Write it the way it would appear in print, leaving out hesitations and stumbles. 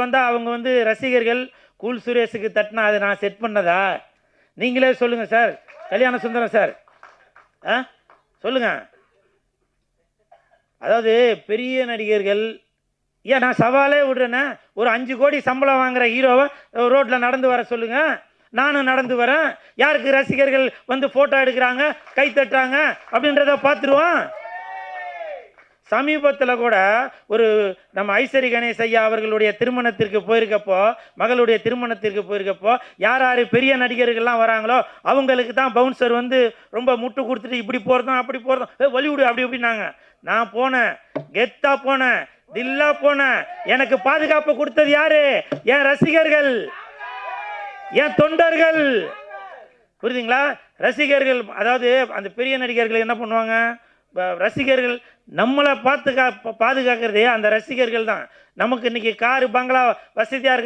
வந்தால் அவங்க வந்து ரசிகர்கள் கூல் சுரேஷுக்கு தட்டினா அதை நான் செட் பண்ணதா? நீங்களே சொல்லுங்கள் சார். கல்யாண சுந்தரம் சார், சொல்லுங்கள். அதாவது பெரிய நடிகர்கள், ஏன் நான் சவாலே விடுறேன்னா, ஒரு 5 கோடி சம்பளம் வாங்குற ஹீரோவை ரோட்டில் நடந்து வர சொல்லுங்கள், நானும் நடந்து வரேன். யாருக்கு ரசிகர்கள் வந்து ஃபோட்டோ எடுக்கிறாங்க, கை தட்டுறாங்க அப்படின்றத பார்த்துருவோம். சமீபத்தில் கூட ஒரு நம்ம ஐஸ்வரி கணேஷ் ஐயா அவர்களுடைய திருமணத்திற்கு போயிருக்கப்போ, மகளுடைய திருமணத்திற்கு போயிருக்கப்போ, யார் யார் பெரிய நடிகர்கள்லாம் வராங்களோ அவங்களுக்கு தான் பவுன்சர் வந்து ரொம்ப முட்டு கொடுத்துட்டு இப்படி போகிறதும் அப்படி போகிறதும் வலிவிடு அப்படி இப்படின்னாங்க. நான் போனேன், கெத்தா போனேன், தில்லா போனேன். எனக்கு பாதுகாப்பு கொடுத்தது யாரு? என் ரசிகர்கள், என் தொண்டர்கள். புரியுதுங்களா? ரசிகர்கள், அதாவது அந்த பெரிய நடிகர்கள் என்ன பண்ணுவாங்க, ரசிகர்கள் நம்மளை பாதுகாக்கிறதே அந்த ரசிகர்கள் தான். நமக்கு இன்னைக்கு காரு பங்களா வசதியாக இருக்கு.